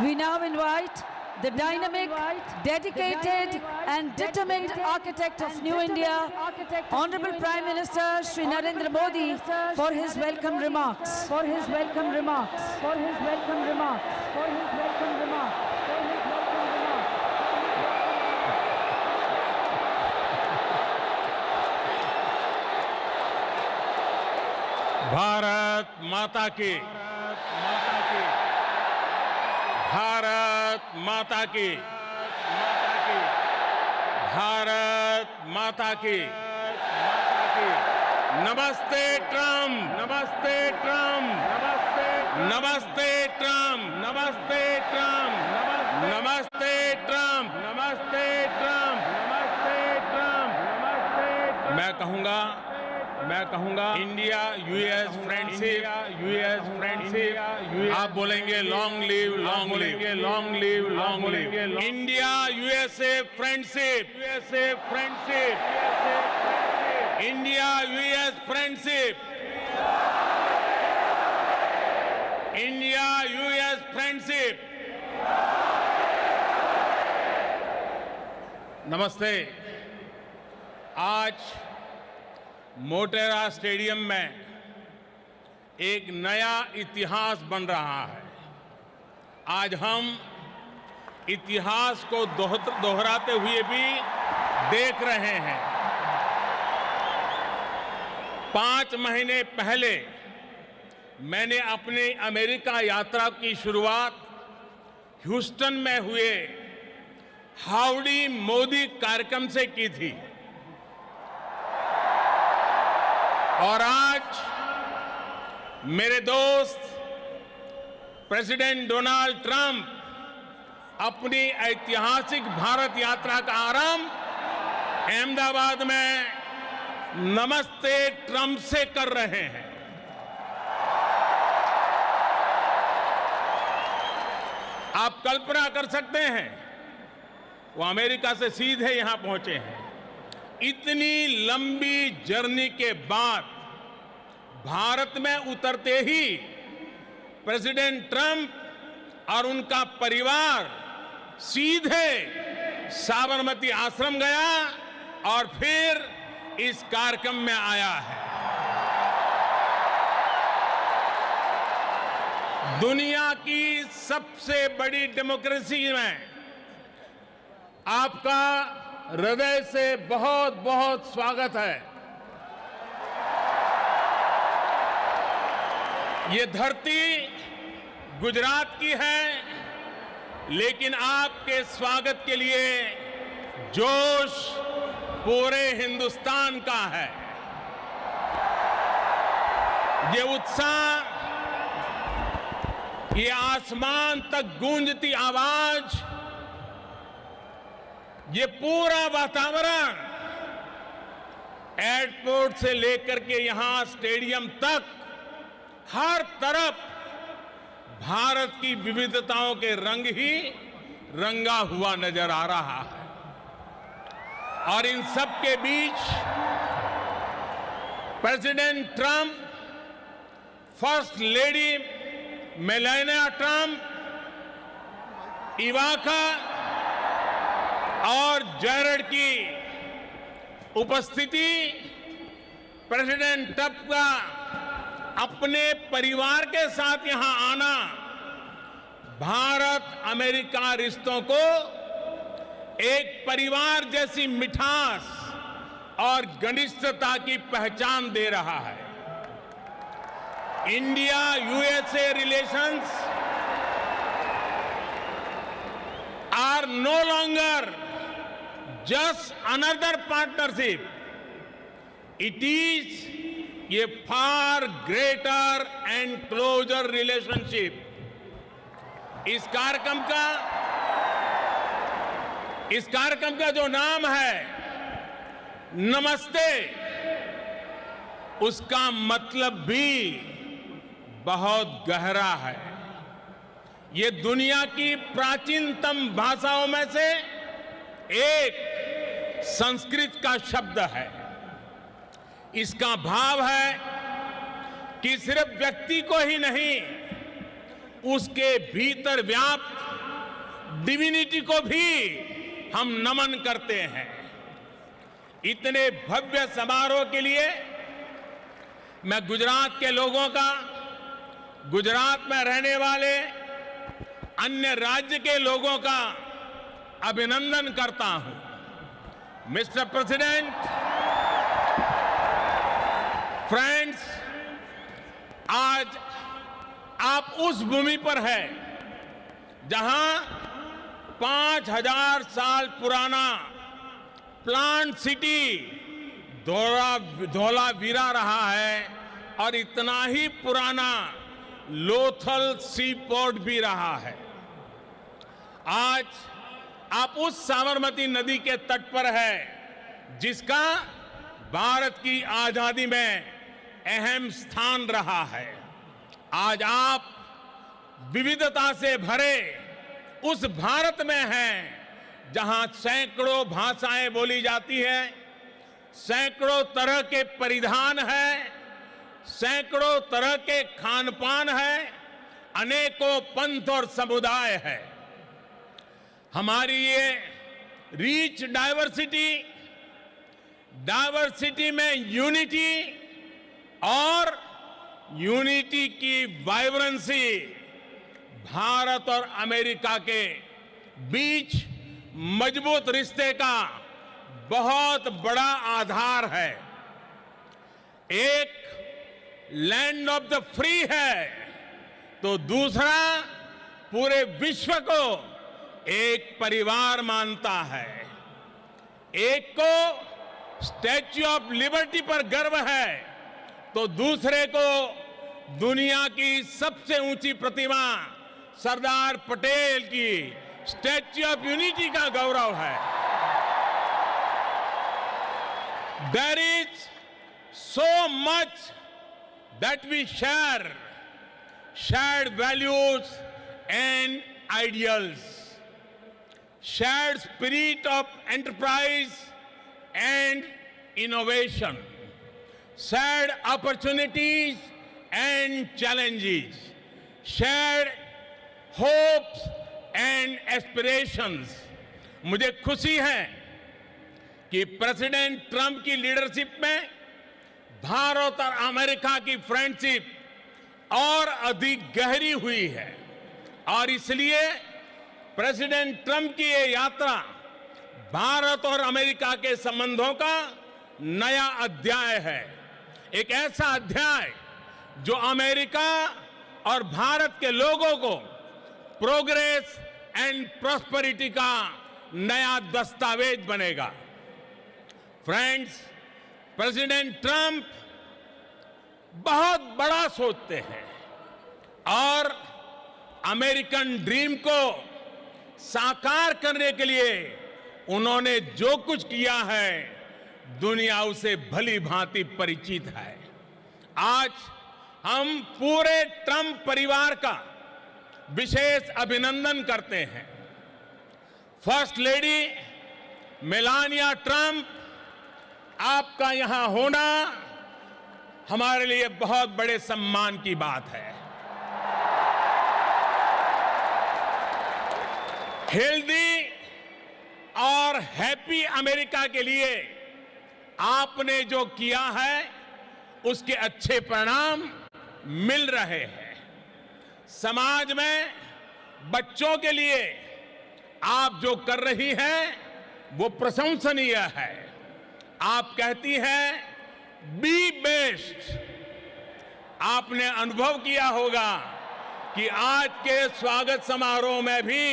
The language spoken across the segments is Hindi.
We now invite the dynamic, dedicated and determined architect of New India, Honorable Prime Minister Shri Narendra Modi, for his welcome remarks. Bharat माता की, भारत माता की, भारत माता की। नमस्ते ट्रम्प, नमस्ते ट्रम्प, नमस्ते ट्रम्प, नमस्ते ट्रम्प, नमस्ते ट्रम्प, नमस्ते ट्रम्प, नमस्ते ट्रम्प। मैं कहूंगा इंडिया यूएस फ्रेंडशिप, आप बोलेंगे long live, long live, long live, long live. India USA friendship, India US friendship, India US friendship. नमस्ते। आज मोटेरा स्टेडियम में एक नया इतिहास बन रहा है। आज हम इतिहास को दोहराते हुए भी देख रहे हैं। 5 महीने पहले मैंने अपनी अमेरिका यात्रा की शुरुआत ह्यूस्टन में हुए हाउडी मोदी कार्यक्रम से की थी और आज मेरे दोस्त प्रेसिडेंट डोनाल्ड ट्रंप अपनी ऐतिहासिक भारत यात्रा का आरंभ अहमदाबाद में नमस्ते ट्रंप से कर रहे हैं। आप कल्पना कर सकते हैं, वो अमेरिका से सीधे यहां पहुंचे हैं। इतनी लंबी जर्नी के बाद भारत में उतरते ही प्रेसिडेंट ट्रंप और उनका परिवार सीधे साबरमती आश्रम गया और फिर इस कार्यक्रम में आया है। दुनिया की सबसे बड़ी डेमोक्रेसी में आपका हृदय से बहुत बहुत स्वागत है। ये धरती गुजरात की है, लेकिन आपके स्वागत के लिए जोश पूरे हिंदुस्तान का है। ये उत्साह, ये आसमान तक गूंजती आवाज, ये पूरा वातावरण एयरपोर्ट से लेकर के यहां स्टेडियम तक हर तरफ भारत की विविधताओं के रंग ही रंगा हुआ नजर आ रहा है। और इन सब के बीच president Trump, first lady Melania Trump, Ivanka और जैरेड की उपस्थिति, प्रेसिडेंट ट्रंप का अपने परिवार के साथ यहां आना भारत अमेरिका रिश्तों को एक परिवार जैसी मिठास और घनिष्ठता की पहचान दे रहा है। India USA relations are no longer just another partnership. It is a far greater and closer relationship. इस कार्यक्रम का जो नाम है नमस्ते, उसका मतलब भी बहुत गहरा है। ये दुनिया की प्राचीनतम भाषाओं में से एक संस्कृत का शब्द है। इसका भाव है कि सिर्फ व्यक्ति को ही नहीं उसके भीतर व्याप्त डिविनिटी को भी हम नमन करते हैं। इतने भव्य समारोह के लिए मैं गुजरात के लोगों का, गुजरात में रहने वाले अन्य राज्य के लोगों का अभिनंदन करता हूं। मिस्टर प्रेसिडेंट, फ्रेंड्स, आज आप उस भूमि पर हैं जहां 5000 साल पुराना प्लांट सिटी धौलावीरा रहा है और इतना ही पुराना लोथल सी पोर्ट भी रहा है। आज आप उस साबरमती नदी के तट पर है जिसका भारत की आजादी में अहम स्थान रहा है। आज आप विविधता से भरे उस भारत में हैं जहां सैकड़ों भाषाएं बोली जाती हैं, सैकड़ों तरह के परिधान हैं, सैकड़ों तरह के खान पान है, अनेकों पंथ और समुदाय है। हमारी ये रिच डाइवर्सिटी में यूनिटी और यूनिटी की वाइब्रेंसी भारत और अमेरिका के बीच मजबूत रिश्ते का बहुत बड़ा आधार है। एक लैंड ऑफ द फ्री है तो दूसरा पूरे विश्व को एक परिवार मानता है। एक को स्टैच्यू ऑफ लिबर्टी पर गर्व है तो दूसरे को दुनिया की सबसे ऊंची प्रतिमा सरदार पटेल की स्टैच्यू ऑफ यूनिटी का गौरव है। There is so much that we share, shared values and ideals, shared spirit of enterprise and innovation, shared opportunities and challenges, shared hopes and aspirations. मुझे खुशी है कि प्रेसिडेंट ट्रंप की लीडरशिप में भारत और अमेरिका की फ्रेंडशिप और अधिक गहरी हुई है और इसलिए प्रेसिडेंट ट्रंप की ये यात्रा भारत और अमेरिका के संबंधों का नया अध्याय है। एक ऐसा अध्याय जो अमेरिका और भारत के लोगों को प्रोग्रेस एंड प्रॉस्पेरिटी का नया दस्तावेज बनेगा। फ्रेंड्स, प्रेसिडेंट ट्रंप बहुत बड़ा सोचते हैं और अमेरिकन ड्रीम को साकार करने के लिए उन्होंने जो कुछ किया है दुनिया उसे भली भांति परिचित है। आज हम पूरे ट्रंप परिवार का विशेष अभिनंदन करते हैं। फर्स्ट लेडी मेलानिया ट्रंप, आपका यहां होना हमारे लिए बहुत बड़े सम्मान की बात है। हेल्दी और हैप्पी अमेरिका के लिए आपने जो किया है उसके अच्छे परिणाम मिल रहे हैं। समाज में बच्चों के लिए आप जो कर रही हैं वो प्रशंसनीय है। आप कहती हैं बी बेस्ट। आपने अनुभव किया होगा कि आज के स्वागत समारोह में भी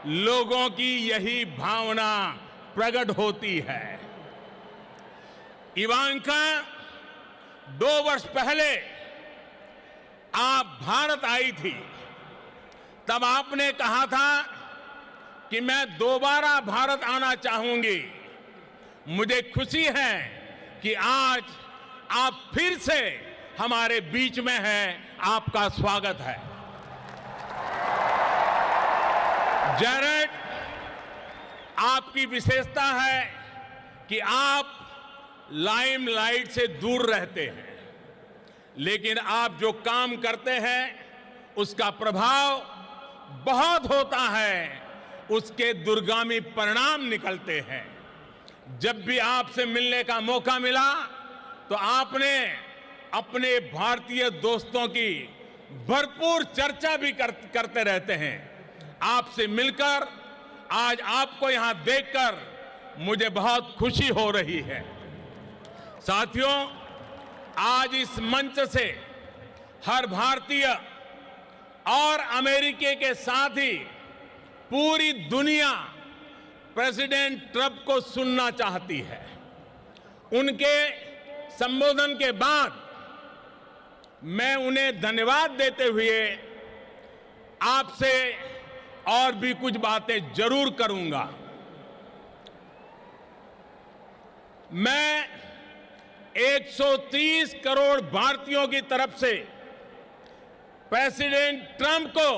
लोगों की यही भावना प्रकट होती है। इवांका 2 वर्ष पहले आप भारत आई थी, तब आपने कहा था कि मैं दोबारा भारत आना चाहूंगी। मुझे खुशी है कि आज आप फिर से हमारे बीच में हैं। आपका स्वागत है। जैरेड, आपकी विशेषता है कि आप लाइमलाइट से दूर रहते हैं, लेकिन आप जो काम करते हैं उसका प्रभाव बहुत होता है, उसके दूरगामी परिणाम निकलते हैं। जब भी आपसे मिलने का मौका मिला तो आपने अपने भारतीय दोस्तों की भरपूर चर्चा भी करते रहते हैं। आपसे मिलकर, आज आपको यहां देखकर मुझे बहुत खुशी हो रही है। साथियों, आज इस मंच से हर भारतीय और अमेरिका के साथ ही पूरी दुनिया प्रेसिडेंट ट्रंप को सुनना चाहती है। उनके संबोधन के बाद मैं उन्हें धन्यवाद देते हुए आपसे और भी कुछ बातें जरूर करूंगा। मैं 130 करोड़ भारतीयों की तरफ से प्रेसिडेंट ट्रंप को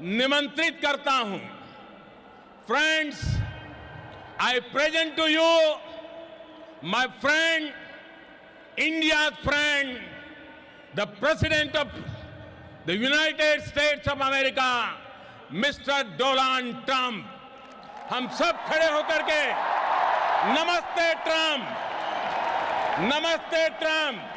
निमंत्रित करता हूं। Friends, I present to you my friend, India's friend, the president of the United States of America, mister Donald Trump. हम सब खड़े होकर के नमस्ते ट्रंप, नमस्ते ट्रंप।